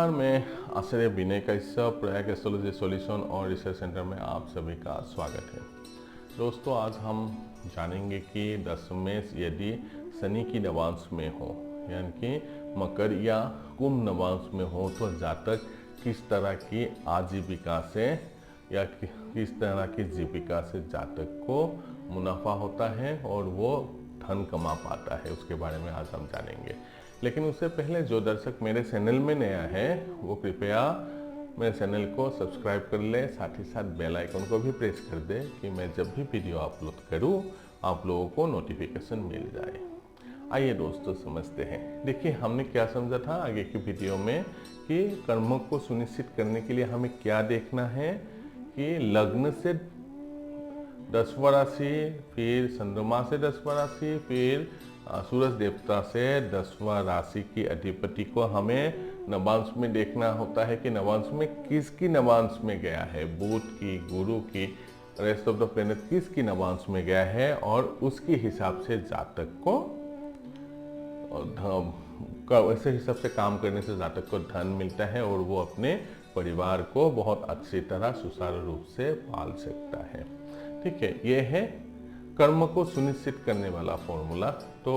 नमस्कार, मैं आचार्य विनय Kashyap Prayag astrology solution और रिसर्च सेंटर में आप सभी का स्वागत है। दोस्तों, आज हम जानेंगे कि दशमेश यदि शनि की नवांश में हो, यानी कि मकर या कुंभ नवांश में हो, तो जातक किस तरह की आजीविका से या किस तरह की जीविका से जातक को मुनाफा होता है और वो धन कमा पाता है, उसके बारे में आज हम जानेंगे। लेकिन उससे पहले जो दर्शक मेरे चैनल में नया है वो कृपया मेरे चैनल को सब्सक्राइब कर ले, साथ ही साथ बेल आइकन को भी प्रेस कर दे कि मैं जब भी वीडियो अपलोड करूं आप लोगों को नोटिफिकेशन मिल जाए। आइए दोस्तों समझते हैं। देखिए, हमने क्या समझा था आगे की वीडियो में कि कर्मों को सुनिश्चित करने के लिए हमें क्या देखना है कि लग्न से 10वां राशि, फिर चंद्रमा से 10वां राशि, फिर सूरज देवता से 10वां राशि की अधिपति को हमें नवांश में देखना होता है कि नवांश में किसकी नवांश में गया है, बुध की, गुरु की, रेस्ट ऑफ द प्लेनेट किसकी नवांश में गया है, और उसके हिसाब से जातक को ऐसे हिसाब से काम करने से जातक को धन मिलता है और वो अपने परिवार को बहुत अच्छी तरह सुचारू रूप से पाल सकता है। ठीक है, ये है कर्म को सुनिश्चित करने वाला फॉर्मूला। तो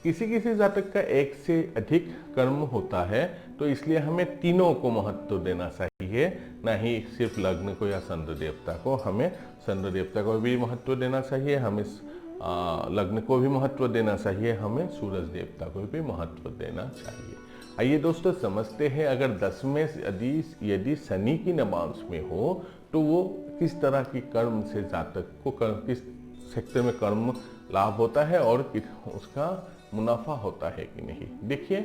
किसी किसी जातक का एक से अधिक कर्म होता है, तो इसलिए हमें तीनों को महत्व देना चाहिए, ना ही सिर्फ लग्न को या चंद्र देवता को। हमें चंद्र देवता को भी महत्व देना चाहिए, हमें लग्न को भी महत्व देना चाहिए, हमें सूरज देवता को भी महत्व देना चाहिए। आइए दोस्तों समझते हैं, अगर दशमेश यदि शनि की नवांश में हो तो वो किस तरह की कर्म से जातक को किस सेक्टर में कर्म लाभ होता है और उसका मुनाफा होता है कि नहीं। देखिए,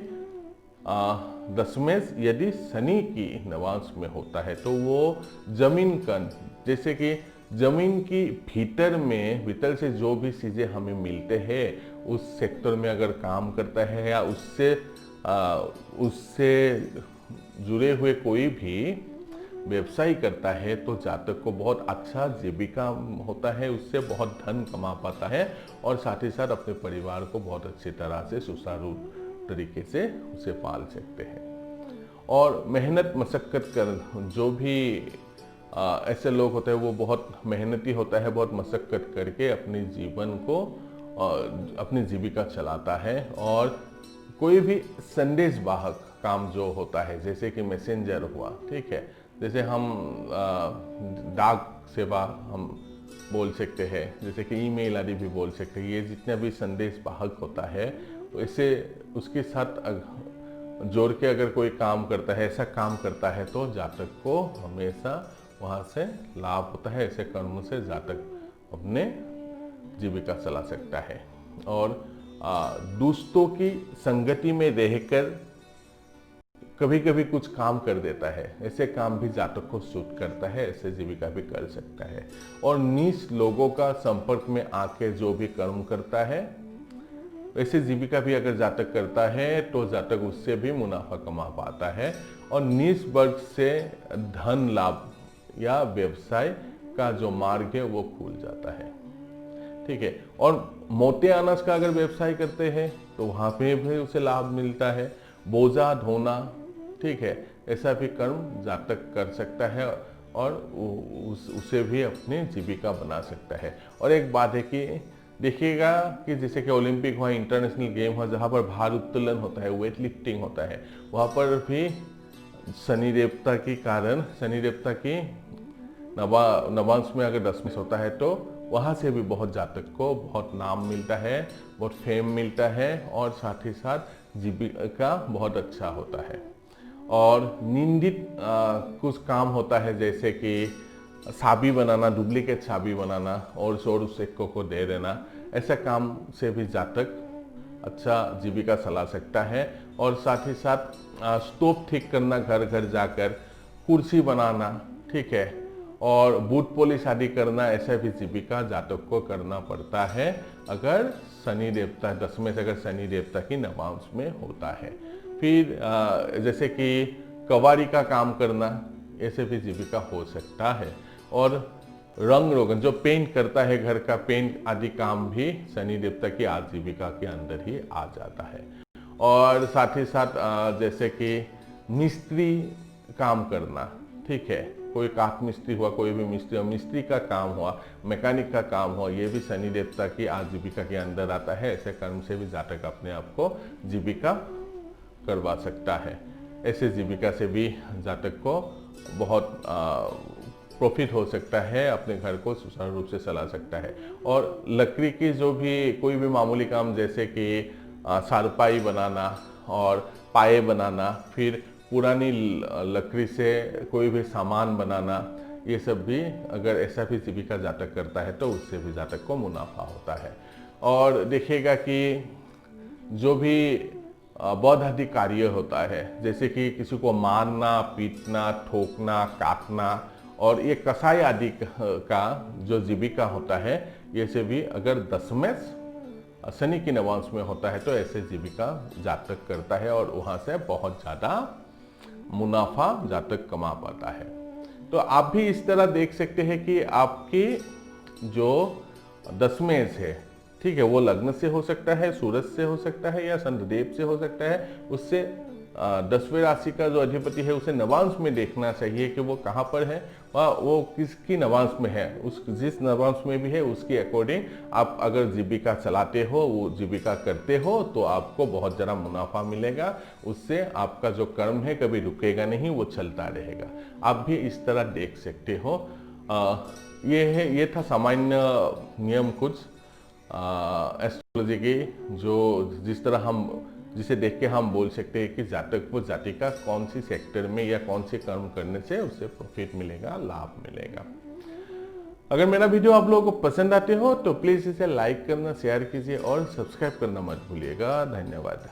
दशमेश यदि शनि की नवांश में होता है तो वो जमीन का, जैसे कि जमीन की भीतर से जो भी चीजें हमें मिलते हैं उस सेक्टर में अगर काम करता है या उससे जुड़े हुए कोई भी व्यवसाय करता है तो जातक को बहुत अच्छा जीविका होता है, उससे बहुत धन कमा पाता है और साथ ही साथ अपने परिवार को बहुत अच्छी तरह से सुचारू तरीके से उसे पाल सकते हैं। और मेहनत मशक्कत कर जो भी ऐसे लोग होते हैं वो बहुत मेहनती होता है, बहुत मशक्कत करके अपने जीवन को अपनी जीविका चलाता है। और कोई भी संदेश वाहक काम जो होता है, जैसे कि मैसेंजर हुआ, ठीक है, जैसे हम डाक सेवा हम बोल सकते हैं, जैसे कि ईमेल आदि भी बोल सकते हैं, ये जितना भी संदेश वाहक होता है इसे उसके साथ जोड़ के अगर कोई काम करता है, ऐसा काम करता है तो जातक को हमेशा वहाँ से लाभ होता है। ऐसे कर्म से जातक अपने जीविका चला सकता है। और दोस्तों की संगति में रहकर कभी कभी कुछ काम कर देता है, ऐसे काम भी जातक को सूट करता है, ऐसे जीविका भी कर सकता है। और नीच लोगों का संपर्क में आके जो भी कर्म करता है ऐसे जीविका भी अगर जातक करता है तो जातक उससे भी मुनाफा कमा पाता है और नीच वर्ग से धन लाभ या व्यवसाय का जो मार्ग है वो खुल जाता है। ठीक है, और मोटे अनाज का अगर व्यवसाय करते हैं तो वहां पे भी उसे लाभ मिलता है। बोझा ढोना, ठीक है, ऐसा भी कर्म जातक कर सकता है और उसे भी अपनी जीविका बना सकता है। और एक बात है कि देखिएगा कि जैसे कि ओलंपिक हुआ, इंटरनेशनल गेम हुआ, जहाँ पर भार उत्तोलन होता है, वेट लिफ्टिंग होता है, वहाँ पर भी शनि देवता के कारण, शनि देवता की नवांश में अगर दशमेश होता है तो वहाँ से भी बहुत जातक को बहुत नाम मिलता है, बहुत फेम मिलता है और साथ ही साथ जीविका बहुत अच्छा होता है। और निंदित कुछ काम होता है, जैसे कि चाबी बनाना, डुप्लीकेट चाबी बनाना और उस सिक्कों को दे देना, ऐसा काम से भी जातक अच्छा जीविका चला सकता है। और साथ ही साथ स्टोव ठीक करना, घर घर जाकर कुर्सी बनाना, ठीक है, और बूथ पॉलिश आदि करना, ऐसा भी जीविका जातक को करना पड़ता है अगर शनि देवता दशमेश अगर शनि देवता की नवांश में होता है। फिर जैसे कि कवारी का काम करना, ऐसे भी जीविका हो सकता है। और रंग रोगन जो पेंट करता है, घर का पेंट आदि काम भी शनि देवता की आजीविका के अंदर ही आ जाता है। और साथ ही साथ जैसे कि मिस्त्री काम करना, ठीक है, कोई काठ मिस्त्री हुआ, कोई भी मिस्त्री, मिस्त्री का काम हुआ, मैकेनिक का काम हुआ, ये भी शनि देवता की आजीविका के अंदर आता है। ऐसे कर्म से भी जातक अपने आप को जीविका करवा सकता है। ऐसे जीविका से भी जातक को बहुत प्रॉफिट हो सकता है, अपने घर को सुचारू रूप से चला सकता है। और लकड़ी की जो भी कोई भी मामूली काम, जैसे कि चारपाई बनाना और पाए बनाना, फिर पुरानी लकड़ी से कोई भी सामान बनाना, ये सब भी अगर ऐसा भी जीविका जातक करता है तो उससे भी जातक को मुनाफा होता है। और देखिएगा कि जो भी बौद्ध आदि कार्य होता है, जैसे कि किसी को मारना, पीटना, ठोकना, काटना, और ये कसाई आदि का जो जीविका होता है, ये से भी अगर दशमेश शनि की नवांश में होता है तो ऐसे जीविका जातक करता है और वहाँ से बहुत ज़्यादा मुनाफा जातक कमा पाता है। तो आप भी इस तरह देख सकते हैं कि आपकी जो दशमेश है, ठीक है, वो लग्न से हो सकता है, सूरज से हो सकता है, या चंद्रदेव से हो सकता है। उससे 10वें राशि का जो अधिपति है उसे नवांश में देखना चाहिए कि वो कहाँ पर है, वो किसकी नवांश में है। उस जिस नवांश में भी है उसके अकॉर्डिंग आप अगर जीविका चलाते हो, वो जीविका करते हो, तो आपको बहुत ज़्यादा मुनाफा मिलेगा। उससे आपका जो कर्म है कभी रुकेगा नहीं, वो चलता रहेगा। आप भी इस तरह देख सकते हो। ये था सामान्य नियम कुछ एस्ट्रोलॉजी की, जो जिस तरह जिसे देख के हम बोल सकते हैं कि जातक को जातिका कौन सी सेक्टर में या कौन से कर्म करने से उससे प्रॉफिट मिलेगा, लाभ मिलेगा। अगर मेरा वीडियो आप लोगों को पसंद आते हो तो प्लीज़ इसे लाइक करना, शेयर कीजिए और सब्सक्राइब करना मत भूलिएगा। धन्यवाद।